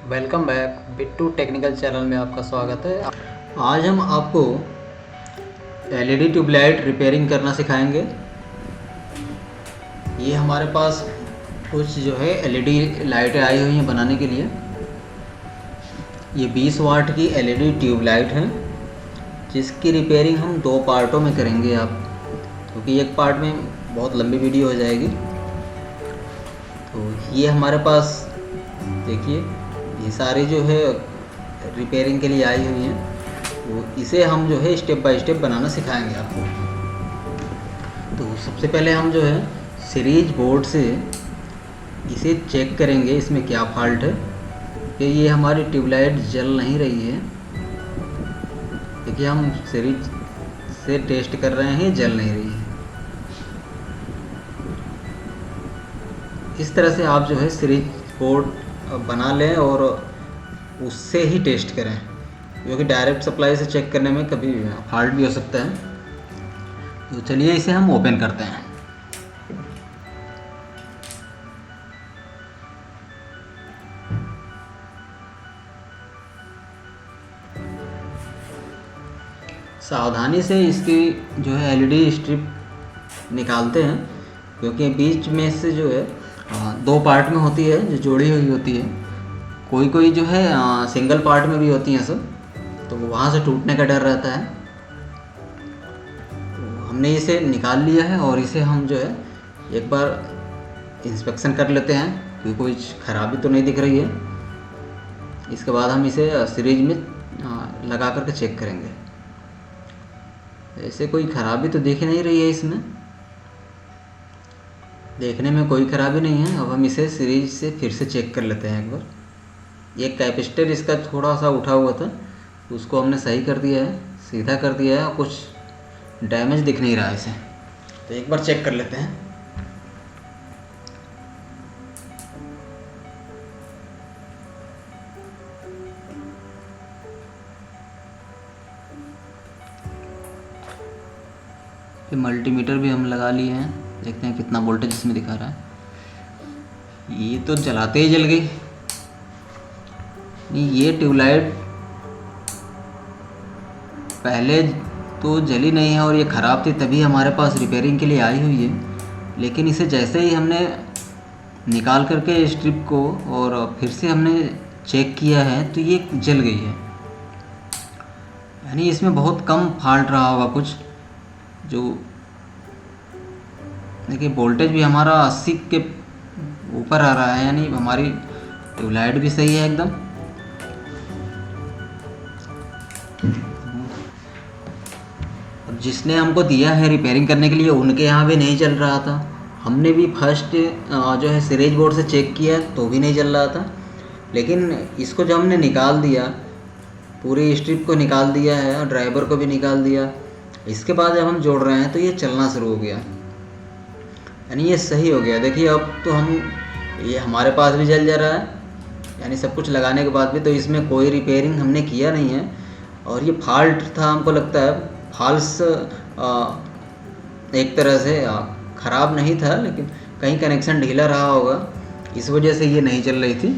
Welcome back Bittu technical channel में आपका स्वागत है। आज हम आपको एलईडी ट्यूबलाइट रिपेयरिंग करना सिखाएंगे। ये हमारे पास कुछ जो है एलईडी लाइटें आई हुई हैं बनाने के लिए। ये 20 वाट की एलईडी ट्यूबलाइट है जिसकी रिपेयरिंग हम 2 पार्टों में करेंगे क्योंकि एक पार्ट में बहुत लंबी वीडियो हो जाएगी। तो ये हमारे पास देखिए, ये सारी जो है रिपेयरिंग के लिए आई हुई हैं। तो इसे हम जो है स्टेप बाय स्टेप बनाना सिखाएंगे आपको। तो सबसे पहले हम जो है सीरीज बोर्ड से इसे चेक करेंगे इसमें क्या फॉल्ट है कि ये हमारी ट्यूबलाइट जल नहीं रही है। देखिए, हम सीरीज से टेस्ट कर रहे हैं, जल नहीं रही है। इस तरह से आप जो है सीरीज बोर्ड बना लें और उससे ही टेस्ट करें, क्योंकि डायरेक्ट सप्लाई से चेक करने में कभी फॉल्ट भी हो सकता है। तो चलिए इसे हम ओपन करते हैं। सावधानी से इसकी जो है एलईडी स्ट्रिप निकालते हैं, क्योंकि बीच में से जो है 2 पार्ट में होती है जो जोड़ी हुई होती है। कोई जो है सिंगल पार्ट में भी होती हैं सब, तो वहाँ से टूटने का डर रहता है। तो हमने इसे निकाल लिया है और इसे हम जो है एक बार इंस्पेक्शन कर लेते हैं कि कोई ख़राबी तो नहीं दिख रही है। इसके बाद हम इसे सीरीज में लगा करके चेक करेंगे। ऐसे कोई ख़राबी तो दिख नहीं रही है, इसमें देखने में कोई ख़राबी नहीं है। अब हम इसे सीरीज से फिर से चेक कर लेते हैं एक बार। एक कैपेसिटर इसका थोड़ा सा उठा हुआ था, उसको हमने सही कर दिया है, सीधा कर दिया है और कुछ डैमेज दिख नहीं रहा है इसे। तो एक बार चेक कर लेते हैं। ये मल्टीमीटर भी हम लगा लिए हैं, देखते हैं कितना वोल्टेज इसमें दिखा रहा है। ये तो जलाते ही जल गई। नहीं, ये ट्यूबलाइट पहले तो जली नहीं है और ये ख़राब थी, तभी हमारे पास रिपेयरिंग के लिए आई हुई है। लेकिन इसे जैसे ही हमने निकाल करके स्ट्रिप को और फिर से हमने चेक किया है तो ये जल गई है। यानी इसमें बहुत कम फॉल्ट रहा होगा कुछ। जो देखिए, वोल्टेज भी हमारा 80 के ऊपर आ रहा है, यानी हमारी ट्यूबलाइट भी सही है एकदम। अब जिसने हमको दिया है रिपेयरिंग करने के लिए, उनके यहाँ भी नहीं चल रहा था। हमने भी फर्स्ट जो है सीरीज बोर्ड से चेक किया तो भी नहीं चल रहा था। लेकिन इसको जब हमने निकाल दिया, पूरी स्ट्रिप को निकाल दिया है और ड्राइवर को भी निकाल दिया, इसके बाद जब हम जोड़ रहे हैं तो ये चलना शुरू हो गया, यानी ये सही हो गया। देखिए, अब तो ये हमारे पास भी जल जा रहा है, यानी सब कुछ लगाने के बाद भी। तो इसमें कोई रिपेयरिंग हमने किया नहीं है और ये फॉल्ट था, हमको लगता है फॉल्स एक तरह से ख़राब नहीं था, लेकिन कहीं कनेक्शन ढीला रहा होगा, इस वजह से ये नहीं चल रही थी।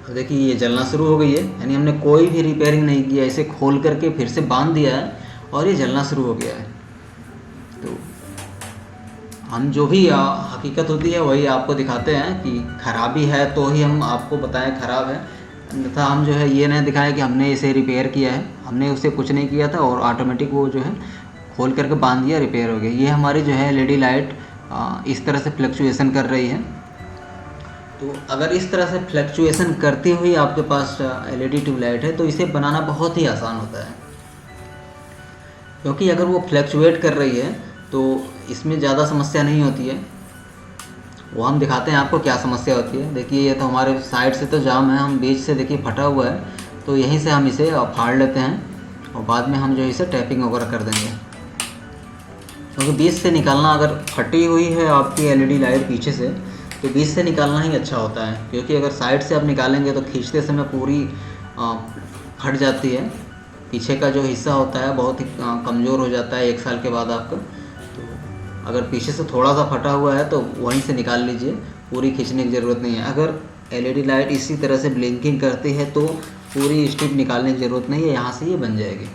अब देखिए, ये जलना शुरू हो गई है, यानी हमने कोई भी रिपेयरिंग नहीं किया, इसे खोल करके फिर से बांध दिया है और ये जलना शुरू हो गया है। तो हम जो भी हकीकत होती है वही आपको दिखाते हैं कि ख़राबी है तो ही हम आपको बताएं ख़राब है, अन्यथा हम जो है ये नहीं दिखाएं कि हमने इसे रिपेयर किया है। हमने उसे कुछ नहीं किया था और ऑटोमेटिक वो जो है खोल करके बांध दिया, रिपेयर हो गया। ये हमारी जो है एलईडी लाइट इस तरह से फ्लक्चुएसन कर रही है। तो अगर इस तरह से फ्लक्चुएसन करती हुई आपके पास एलईडी ट्यूबलाइट है तो इसे बनाना बहुत ही आसान होता है, क्योंकि अगर वो फ्लक्चुएट कर रही है तो इसमें ज़्यादा समस्या नहीं होती है। वो हम दिखाते हैं आपको क्या समस्या होती है। देखिए, ये तो हमारे साइड से तो जाम है, हम बीच से देखिए फटा हुआ है, तो यहीं से हम इसे फाड़ लेते हैं और बाद में हम जो इसे टैपिंग वगैरह कर देंगे। क्योंकि बीच से निकालना, अगर फटी हुई है आपकी एलईडी लाइट पीछे से, तो बीच से निकालना ही अच्छा होता है, क्योंकि अगर साइड से आप निकालेंगे तो खींचते समय पूरी फट जाती है। पीछे का जो हिस्सा होता है बहुत ही कमज़ोर हो जाता है 1 साल के बाद आपका। तो अगर पीछे से थोड़ा सा फटा हुआ है तो वहीं से निकाल लीजिए, पूरी खींचने की ज़रूरत नहीं है। अगर एलईडी लाइट इसी तरह से ब्लिंकिंग करती है तो पूरी स्ट्रिप निकालने की ज़रूरत नहीं है, यहाँ से ये बन जाएगी।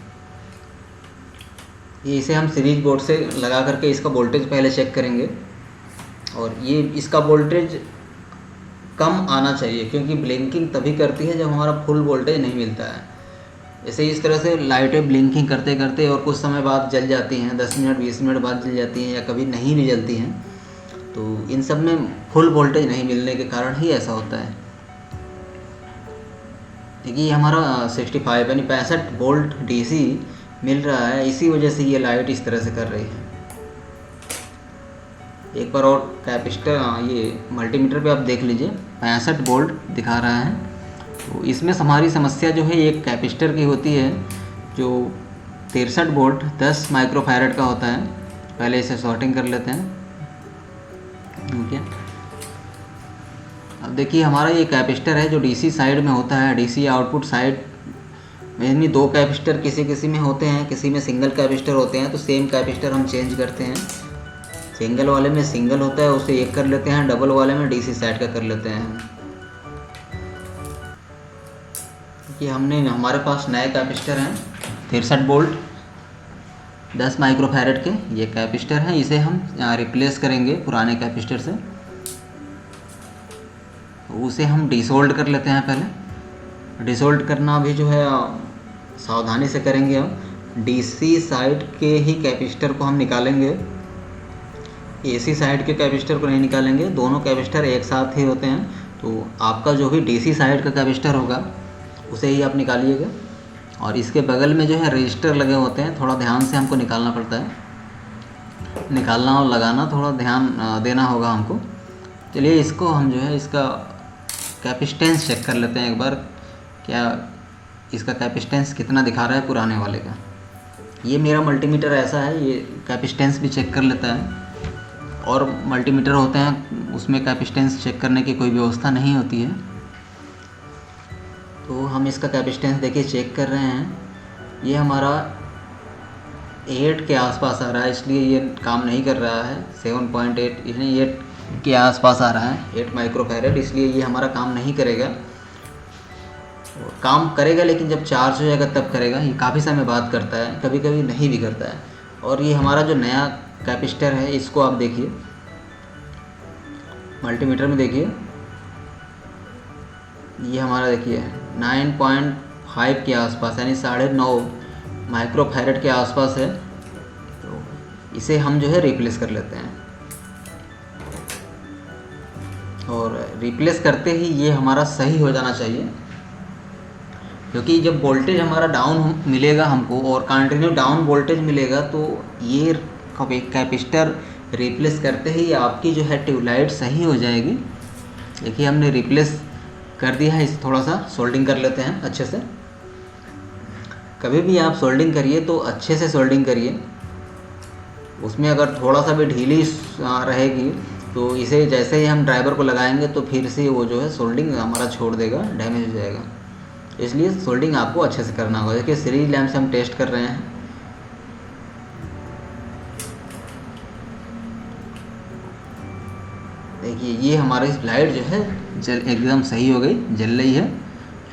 ये इसे हम सीरीज बोर्ड से लगा करके इसका वोल्टेज पहले चेक करेंगे, और ये इसका वोल्टेज कम आना चाहिए क्योंकि ब्लिंकिंग तभी करती है जब हमारा फुल वोल्टेज नहीं मिलता है। ऐसे इस तरह से लाइटें ब्लिंकिंग करते करते और कुछ समय बाद जल जाती हैं, 10 मिनट 20 मिनट बाद जल जाती हैं, या कभी नहीं भी जलती हैं, तो इन सब में फुल वोल्टेज नहीं मिलने के कारण ही ऐसा होता है। देखिए हमारा 65 यानी 65 वोल्ट डीसी मिल रहा है, इसी वजह से ये लाइट इस तरह से कर रही है। एक बार और कैपेसिटर ये मल्टीमीटर पे आप देख लीजिए 65 वोल्ट दिखा रहा है। तो इसमें हमारी समस्या जो है एक कैपेसिटर की होती है जो 63 वोल्ट 10 माइक्रोफैरड का होता है। पहले इसे सॉर्टिंग कर लेते हैं, ठीक है। अब देखिए हमारा ये कैपेसिटर है जो डीसी साइड में होता है, डीसी आउटपुट साइड में 2 कैपेसिटर किसी में होते हैं, किसी में सिंगल कैपेसिटर होते हैं। तो सेम कैपेसिटर हम चेंज करते हैं, सिंगल वाले में सिंगल होता है उसे एक कर लेते हैं, डबल वाले में डीसी साइड का कर लेते हैं। कि हमने हमारे पास नए कैपेसिटर हैं 63 वोल्ट 10 माइक्रोफैरड के ये कैपेसिटर हैं, इसे हम रिप्लेस करेंगे पुराने कैपेसिटर से। उसे हम डिसोल्ड कर लेते हैं। पहले डिसोल्ड करना भी जो है सावधानी से करेंगे। हम डीसी साइड के ही कैपेसिटर को हम निकालेंगे, एसी साइड के कैपेसिटर को नहीं निकालेंगे। दोनों कैपेसिटर एक साथ ही होते हैं, तो आपका जो भी डीसी साइड का कैपेसिटर होगा उसे ही आप निकालिएगा। और इसके बगल में जो है रजिस्टर लगे होते हैं, थोड़ा ध्यान से हमको निकालना पड़ता है, निकालना और लगाना थोड़ा ध्यान देना होगा हमको। चलिए इसको हम जो है इसका कैपेसिटेंस चेक कर लेते हैं एक बार, क्या इसका कैपेसिटेंस कितना दिखा रहा है पुराने वाले का। ये मेरा मल्टीमीटर ऐसा है, ये कैपेसिटेंस भी चेक कर लेता है। और मल्टीमीटर होते हैं उसमें कैपेसिटेंस चेक करने की कोई व्यवस्था नहीं होती है। तो हम इसका कैपेसिटेंस देखिए चेक कर रहे हैं, ये हमारा 8 के आसपास आ रहा है, इसलिए ये काम नहीं कर रहा है। 7.8 यानी 8 के आसपास आ रहा है, 8 माइक्रोफैरड, इसलिए ये हमारा काम नहीं करेगा। काम करेगा लेकिन जब चार्ज हो जाएगा तब करेगा। ये काफ़ी समय बाद करता है, कभी कभी नहीं भी करता है। और ये हमारा जो नया कैपेसिटर है इसको आप देखिए मल्टीमीटर में, देखिए ये हमारा देखिए 9.5 के आसपास यानी 9.5 माइक्रोफैरड के आसपास है। तो इसे हम जो है रिप्लेस कर लेते हैं, और रिप्लेस करते ही ये हमारा सही हो जाना चाहिए। क्योंकि जब वोल्टेज हमारा डाउन मिलेगा हमको और कंटिन्यू डाउन वोल्टेज मिलेगा, तो ये कैपेसिटर रिप्लेस करते ही आपकी जो है ट्यूबलाइट सही हो जाएगी। देखिए हमने रिप्लेस कर दिया है। इसे थोड़ा सा सोल्डिंग कर लेते हैं अच्छे से। कभी भी आप सोल्डिंग करिए तो अच्छे से सोल्डिंग करिए, उसमें अगर थोड़ा सा भी ढीली रहेगी तो इसे जैसे ही हम ड्राइवर को लगाएंगे तो फिर से वो जो है सोल्डिंग हमारा छोड़ देगा, डैमेज हो जाएगा। इसलिए सोल्डिंग आपको अच्छे से करना होगा। देखिए सीरीज लैंप से हम टेस्ट कर रहे हैं, देखिए ये हमारी लाइट जो है एकदम सही हो गई, जल रही है।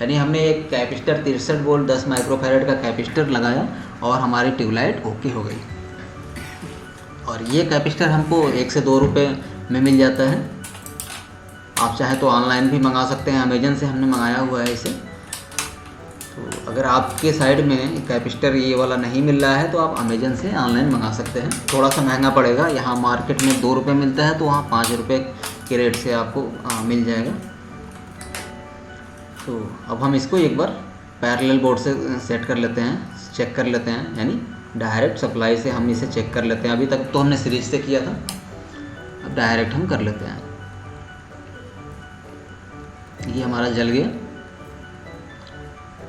यानी हमने एक कैपेसिटर 63 वोल्ट 10 माइक्रोफैरड का कैपेसिटर लगाया और हमारी ट्यूबलाइट ओके हो गई। और ये कैपेसिटर हमको 1 से 2 रुपये में मिल जाता है। आप चाहे तो ऑनलाइन भी मंगा सकते हैं, अमेजन से हमने मंगाया हुआ है इसे। तो अगर आपके साइड में कैपेसिटर ये वाला नहीं मिल रहा है तो आप अमेजन से ऑनलाइन मंगा सकते हैं। थोड़ा सा महंगा पड़ेगा, यहाँ मार्केट में 2 रुपये मिलता है, तो वहाँ 5 रुपये के रेट से आपको मिल जाएगा। तो अब हम इसको एक बार पैरेलल बोर्ड से सेट कर लेते हैं, चेक कर लेते हैं, यानी डायरेक्ट सप्लाई से हम इसे चेक कर लेते हैं। अभी तक तो हमने सीरीज से किया था, अब डायरेक्ट हम कर लेते हैं। ये हमारा जल गया।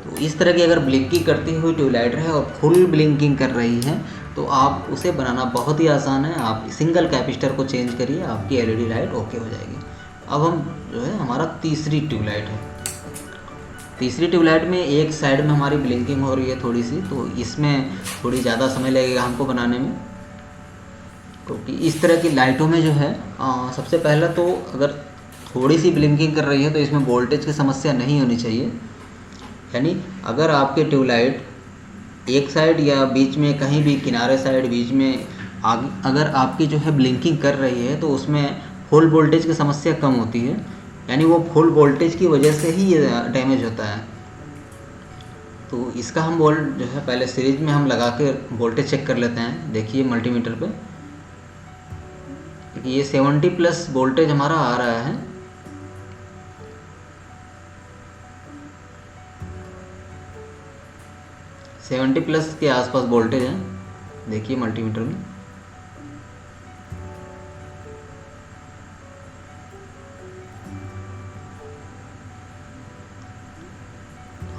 तो इस तरह की अगर ब्लिंकिंग करती हुई ट्यूबलाइट है और फुल ब्लिंकिंग कर रही है तो आप उसे बनाना बहुत ही आसान है। आप सिंगल कैपेसिटर को चेंज करिए, आपकी एलईडी लाइट ओके हो जाएगी। अब हम जो है हमारा तीसरी ट्यूबलाइट है, तीसरी ट्यूबलाइट में एक साइड में हमारी ब्लिंकिंग हो रही है थोड़ी सी, तो इसमें थोड़ी ज़्यादा समय लगेगा हमको बनाने में। क्योंकि इस तरह की लाइटों में जो है सबसे पहला तो अगर थोड़ी सी ब्लिंकिंग कर रही है तो इसमें वोल्टेज की समस्या नहीं होनी चाहिए। यानी अगर आपके ट्यूबलाइट एक साइड या बीच में कहीं भी किनारे साइड बीच में अगर आपकी जो है ब्लिंकिंग कर रही है तो उसमें फुल वोल्टेज की समस्या कम होती है। यानी वो फुल वोल्टेज की वजह से ही ये डैमेज होता है। तो इसका हम वोल्ट जो है पहले सीरीज में हम लगा के वोल्टेज चेक कर लेते हैं। देखिए मल्टीमीटर पे ये 70+ वोल्टेज हमारा आ रहा है। +70 के आसपास वोल्टेज है, देखिए मल्टीमीटर में।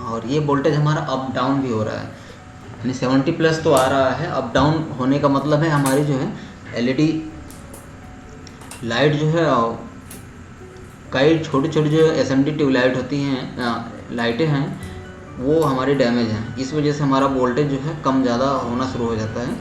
और ये वोल्टेज हमारा अप डाउन भी हो रहा है, यानी 70+ तो आ रहा है। अप डाउन होने का मतलब है हमारी जो है एलईडी लाइट जो है, कई छोटी छोटी जो एसएमडी ट्यूबलाइट होती हैं, लाइटें हैं, वो हमारी डैमेज हैं। इस वजह से हमारा वोल्टेज जो है कम ज़्यादा होना शुरू हो जाता है।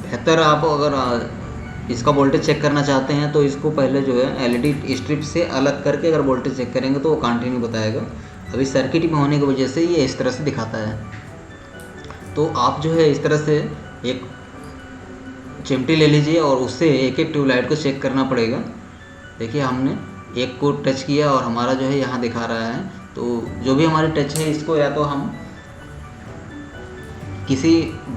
बेहतर आप अगर इसका वोल्टेज चेक करना चाहते हैं तो इसको पहले जो है एलईडी स्ट्रिप से अलग करके अगर वोल्टेज चेक करेंगे तो वो कंटिन्यू बताएगा। अभी सर्किट में होने की वजह से ये इस तरह से दिखाता है। तो आप जो है इस तरह से एक चिमटी ले लीजिए और उससे एक एक ट्यूबलाइट को चेक करना पड़ेगा। देखिए हमने एक को टच किया और हमारा जो है यहाँ दिखा रहा है। तो जो भी हमारी टच है इसको या तो हम किसी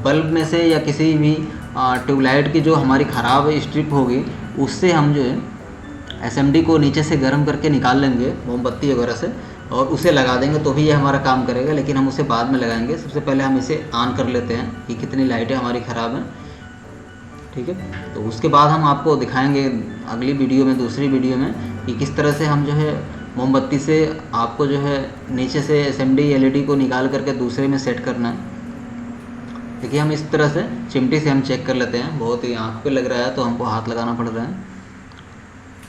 बल्ब में से या किसी भी ट्यूबलाइट की जो हमारी ख़राब स्ट्रिप होगी उससे हम जो है एसएमडी को नीचे से गर्म करके निकाल लेंगे मोमबत्ती वगैरह से, और उसे लगा देंगे तो भी ये हमारा काम करेगा। लेकिन हम उसे बाद में लगाएंगे। सबसे पहले हम इसे ऑन कर लेते हैं कि कितनी लाइटें हमारी ख़राब हैं, ठीक है। तो उसके बाद हम आपको दिखाएंगे अगली वीडियो में, दूसरी वीडियो में, कि किस तरह से हम जो है मोमबत्ती से आपको जो है नीचे से एसएमडी एलईडी को निकाल करके दूसरे में सेट करना है। देखिए हम इस तरह से चिमटी से हम चेक कर लेते हैं। बहुत ही आँख पे लग रहा है तो हमको हाथ लगाना पड़ रहा है।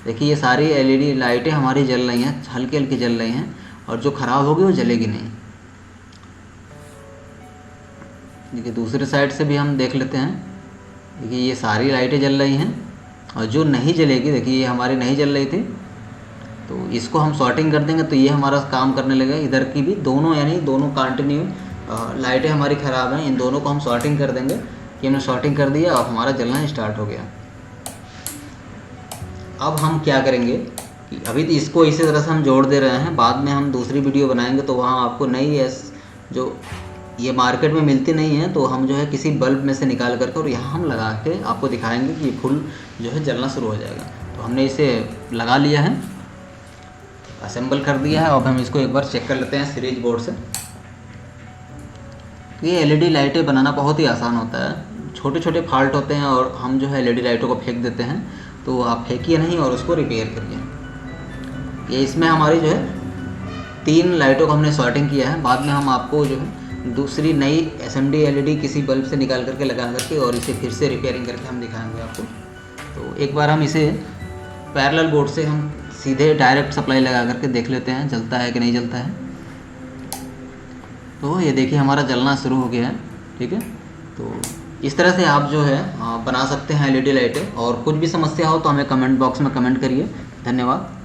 देखिए ये सारी एलईडी लाइटें हमारी जल रही हैं, हल्की हल्की जल रही हैं, और जो ख़राब होगी वो जलेगी नहीं। देखिए दूसरे साइड से भी हम देख लेते हैं। देखिए ये सारी लाइटें जल रही हैं, और जो नहीं जलेगी, देखिए ये हमारी नहीं जल रही थी, तो इसको हम शॉर्टिंग कर देंगे तो ये हमारा काम करने लगेगा। इधर की भी दोनों, यानी दोनों कंटिन्यू लाइटें हमारी ख़राब हैं, इन दोनों को हम शॉर्टिंग कर देंगे। कि हमने शॉर्टिंग कर दिया और हमारा जलना स्टार्ट हो गया। अब हम क्या करेंगे कि अभी तो इसको इसी तरह से हम जोड़ दे रहे हैं, बाद में हम दूसरी वीडियो बनाएंगे तो वहाँ आपको नई जो ये मार्केट में मिलती नहीं है, तो हम जो है किसी बल्ब में से निकाल करके और यहाँ हम लगा के आपको दिखाएंगे कि ये फुल जो है जलना शुरू हो जाएगा। तो हमने इसे लगा लिया है, असेंबल कर दिया है। अब हम इसको एक बार चेक कर लेते हैं सीरीज बोर्ड से। तो ये एलईडी लाइटें बनाना बहुत ही आसान होता है। छोटे छोटे फॉल्ट होते हैं और हम जो है एलईडी लाइटों को फेंक देते हैं, तो आप फेंकिए नहीं और उसको रिपेयर करिए। ये इसमें हमारी जो है 3 लाइटों को हमने शॉर्टिंग किया है। बाद में हम आपको जो है दूसरी नई एसएमडी एलईडी किसी बल्ब से निकाल करके लगा करके और इसे फिर से रिपेयरिंग करके हम दिखाएंगे आपको। तो एक बार हम इसे पैरेलल बोर्ड से हम सीधे डायरेक्ट सप्लाई लगा करके देख लेते हैं जलता है कि नहीं जलता है। तो ये देखिए हमारा जलना शुरू हो गया है, ठीक है। तो इस तरह से आप जो है बना सकते हैं एलईडी लाइटें। और कुछ भी समस्या हो तो हमें कमेंट बॉक्स में कमेंट करिए। धन्यवाद।